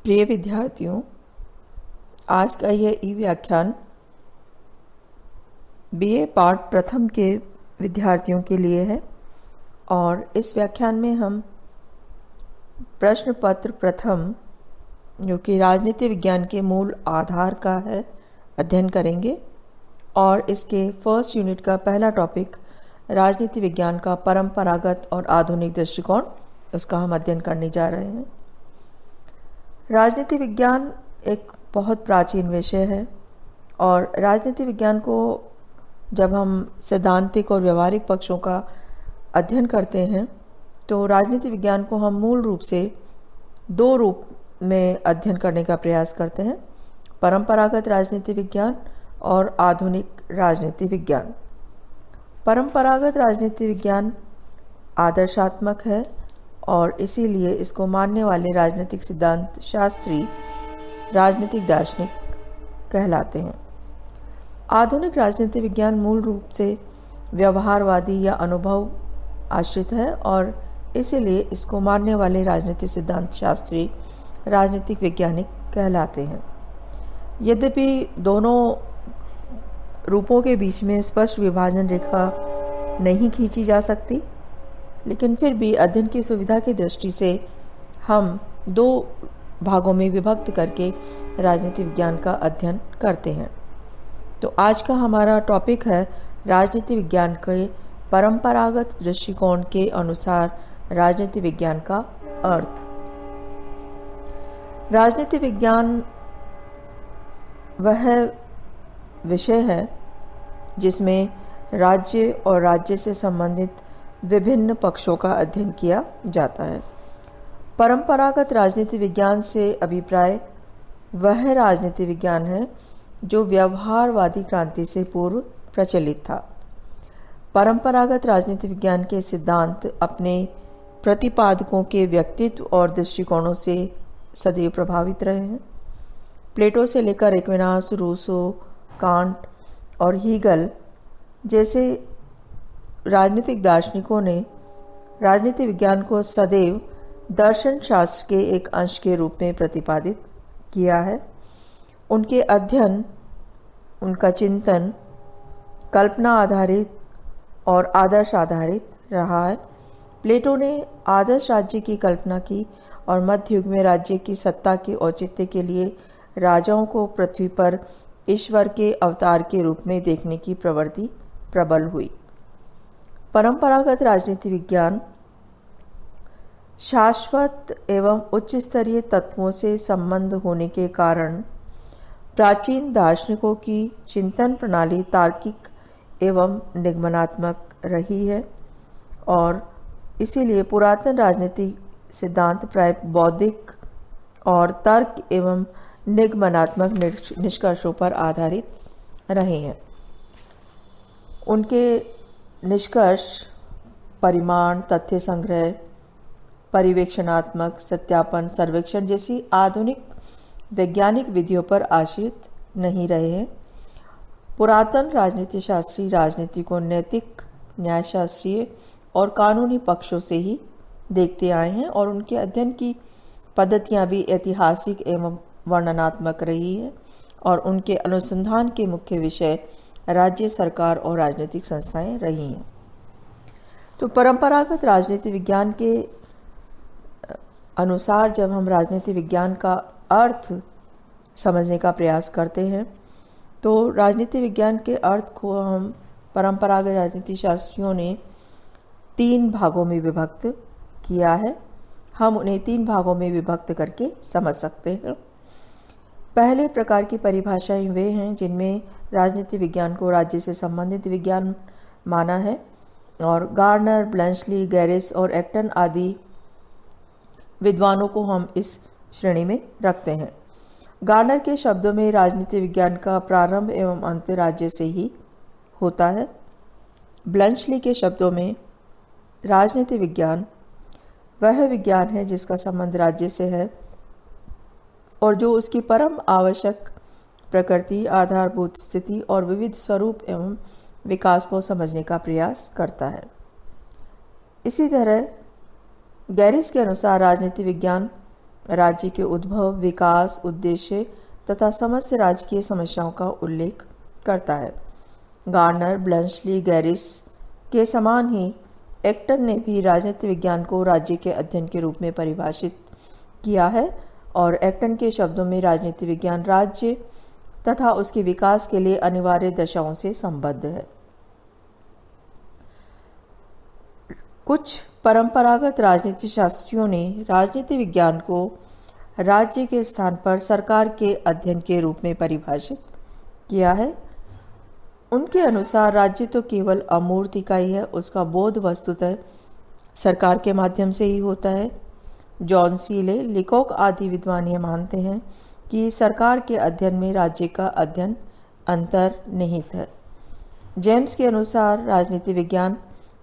प्रिय विद्यार्थियों, आज का यह ई व्याख्यान बीए पार्ट प्रथम के विद्यार्थियों के लिए है और इस व्याख्यान में हम प्रश्न पत्र प्रथम, जो कि राजनीति विज्ञान के मूल आधार का है, अध्ययन करेंगे। और इसके फर्स्ट यूनिट का पहला टॉपिक राजनीति विज्ञान का परंपरागत और आधुनिक दृष्टिकोण, उसका हम अध्ययन करने जा रहे हैं। राजनीति विज्ञान एक बहुत प्राचीन विषय है और राजनीति विज्ञान को जब हम सैद्धांतिक और व्यवहारिक पक्षों का अध्ययन करते हैं तो राजनीति विज्ञान को हम मूल रूप से दो रूप में अध्ययन करने का प्रयास करते हैं: परंपरागत राजनीति विज्ञान और आधुनिक राजनीति विज्ञान। परंपरागत राजनीति विज्ञान आदर्शात्मक है और इसीलिए इसको मानने वाले राजनीतिक सिद्धांत शास्त्री राजनीतिक दार्शनिक कहलाते हैं। आधुनिक राजनीति विज्ञान मूल रूप से व्यवहारवादी या अनुभव आश्रित है और इसीलिए इसको मानने वाले राजनीतिक सिद्धांत शास्त्री राजनीतिक वैज्ञानिक कहलाते हैं। यद्यपि दोनों रूपों के बीच में स्पष्ट विभाजन रेखा नहीं खींची जा सकती, लेकिन फिर भी अध्ययन की सुविधा की दृष्टि से हम दो भागों में विभक्त करके राजनीति विज्ञान का अध्ययन करते हैं। तो आज का हमारा टॉपिक है राजनीति विज्ञान के परंपरागत दृष्टिकोण के अनुसार राजनीति विज्ञान का अर्थ। राजनीति विज्ञान वह विषय है जिसमें राज्य और राज्य से संबंधित विभिन्न पक्षों का अध्ययन किया जाता है। परंपरागत राजनीति विज्ञान से अभिप्राय वह राजनीति विज्ञान है जो व्यवहारवादी क्रांति से पूर्व प्रचलित था। परंपरागत राजनीति विज्ञान के सिद्धांत अपने प्रतिपादकों के व्यक्तित्व और दृष्टिकोणों से सदैव प्रभावित रहे हैं। प्लेटो से लेकर एक्विनास, रूसो, कांट और हीगल जैसे राजनीतिक दार्शनिकों ने राजनीति विज्ञान को सदैव दर्शन शास्त्र के एक अंश के रूप में प्रतिपादित किया है। उनके अध्ययन, उनका चिंतन कल्पना आधारित और आदर्श आधारित रहा है। प्लेटो ने आदर्श राज्य की कल्पना की और मध्य युग में राज्य की सत्ता के औचित्य के लिए राजाओं को पृथ्वी पर ईश्वर के अवतार के रूप में देखने की प्रवृत्ति प्रबल हुई। परंपरागत राजनीति विज्ञान शाश्वत एवं उच्च स्तरीय तत्वों से संबंध होने के कारण प्राचीन दार्शनिकों की चिंतन प्रणाली तार्किक एवं निगमनात्मक रही है और इसीलिए पुरातन राजनीतिक सिद्धांत प्राय बौद्धिक और तर्क एवं निगमनात्मक निष्कर्षों पर आधारित रहे हैं। उनके निष्कर्ष परिमाण, तथ्य संग्रह, परिवेक्षणात्मक सत्यापन, सर्वेक्षण जैसी आधुनिक वैज्ञानिक विधियों पर आश्रित नहीं रहे हैं। पुरातन राजनीति शास्त्री राजनीति को नैतिक, न्यायशास्त्रीय और कानूनी पक्षों से ही देखते आए हैं और उनके अध्ययन की पद्धतियां भी ऐतिहासिक एवं वर्णनात्मक रही है और उनके अनुसंधान के मुख्य विषय राज्य, सरकार और राजनीतिक संस्थाएं रही हैं। तो परंपरागत राजनीति विज्ञान के अनुसार जब हम राजनीति विज्ञान का अर्थ समझने का प्रयास करते हैं तो राजनीति विज्ञान के अर्थ को हम परंपरागत राजनीति शास्त्रियों ने तीन भागों में विभक्त किया है। हम उन्हें तीन भागों में विभक्त करके समझ सकते हैं। पहले प्रकार की परिभाषाएं वे हैं जिनमें राजनीति विज्ञान को राज्य से संबंधित विज्ञान माना है और गार्नर, ब्लैंचली, गैरिस और एक्टन आदि विद्वानों को हम इस श्रेणी में रखते हैं। गार्नर के शब्दों में राजनीति विज्ञान का प्रारंभ एवं अंत राज्य से ही होता है। ब्लैंचली के शब्दों में राजनीति विज्ञान वह विज्ञान है जिसका संबंध राज्य से है और जो उसकी परम आवश्यक प्रकृति, आधारभूत स्थिति और विविध स्वरूप एवं विकास को समझने का प्रयास करता है। इसी तरह गैरिस के अनुसार राजनीति विज्ञान राज्य के उद्भव, विकास, उद्देश्य तथा समस्त राजकीय समस्याओं का उल्लेख करता है। गार्नर, ब्लंशली, गैरिस के समान ही एक्टन ने भी राजनीति विज्ञान को राज्य के अध्ययन के रूप में परिभाषित किया है और एक्टन के शब्दों में राजनीति विज्ञान राज्य तथा उसके विकास के लिए अनिवार्य दशाओं से संबद्ध है। कुछ परंपरागत राजनीति शास्त्रियों ने राजनीति विज्ञान को राज्य के स्थान पर सरकार के अध्ययन के रूप में परिभाषित किया है। उनके अनुसार राज्य तो केवल अमूर्त इकाई है, उसका बोध वस्तुतः सरकार के माध्यम से ही होता है। जॉन सीले, लिकोक आदि विद्वान ये मानते हैं कि सरकार के अध्ययन में राज्य का अध्ययन अंतर्निहित है। जेम्स के अनुसार राजनीति विज्ञान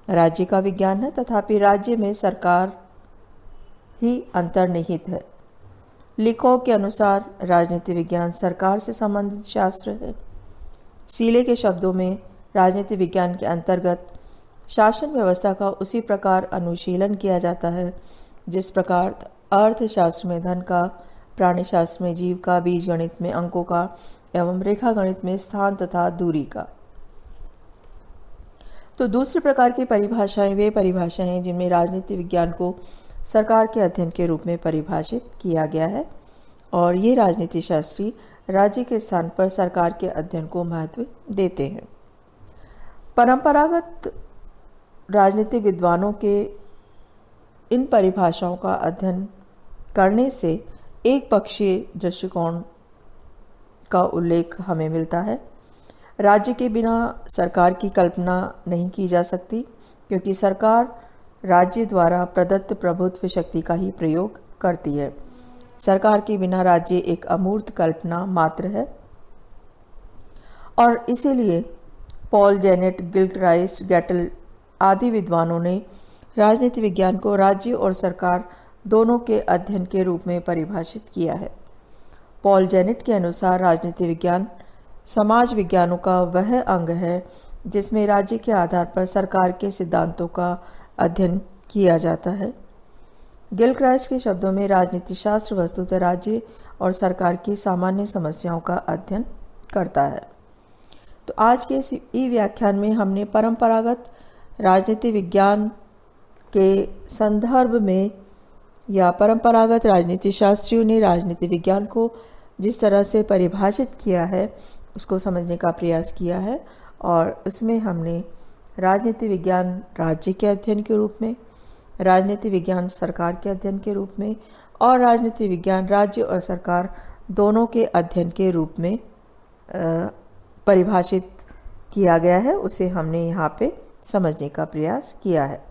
राज्य का विज्ञान है, तथापि राज्य में सरकार ही अंतर्निहित है। लिकोक के अनुसार राजनीति विज्ञान सरकार से संबंधित शास्त्र है। सीले के शब्दों में राजनीति विज्ञान के अंतर्गत शासन व्यवस्था का उसी प्रकार अनुशीलन किया जाता है जिस प्रकार अर्थशास्त्र में धन का, प्राणीशास्त्र में जीव का, बीजगणित में अंकों का एवं रेखा गणित में स्थान तथा दूरी का। तो दूसरी प्रकार की परिभाषाएं वे परिभाषाएं हैं जिनमें राजनीति विज्ञान को सरकार के अध्ययन के रूप में परिभाषित किया गया है और ये राजनीति शास्त्री राज्य के स्थान पर सरकार के अध्ययन को महत्व देते हैं। परंपरागत राजनीतिक विद्वानों के इन परिभाषाओं का अध्ययन करने से एक पक्षीय दृष्टिकोण का उल्लेख हमें मिलता है। राज्य के बिना सरकार की कल्पना नहीं की जा सकती, क्योंकि सरकार राज्य द्वारा प्रदत्त प्रभुत्व शक्ति का ही प्रयोग करती है। सरकार के बिना राज्य एक अमूर्त कल्पना मात्र है और इसीलिए पॉल जेनेट, गिल्क्राइस्ट, गैटल आदि विद्वानों ने राजनीति विज्ञान को राज्य और सरकार दोनों के अध्ययन के रूप में परिभाषित किया है। पॉल जेनेट के अनुसार राजनीति विज्ञान समाज विज्ञानों का वह अंग है जिसमें राज्य के आधार पर सरकार के सिद्धांतों का अध्ययन किया जाता है। गिल्क्राइस्ट के शब्दों में राजनीति शास्त्र वस्तुतः राज्य और सरकार की सामान्य समस्याओं का अध्ययन करता है। तो आज के इस व्याख्यान में हमने परंपरागत राजनीति विज्ञान के संदर्भ में या परंपरागत राजनीति शास्त्रियों ने राजनीति विज्ञान को जिस तरह से परिभाषित किया है उसको समझने का प्रयास किया है और उसमें हमने राजनीति विज्ञान राज्य के अध्ययन के रूप में, राजनीति विज्ञान सरकार के अध्ययन के रूप में और राजनीति विज्ञान राज्य और सरकार दोनों के अध्ययन के रूप में परिभाषित किया गया है, उसे हमने यहाँ पे समझने का प्रयास किया है।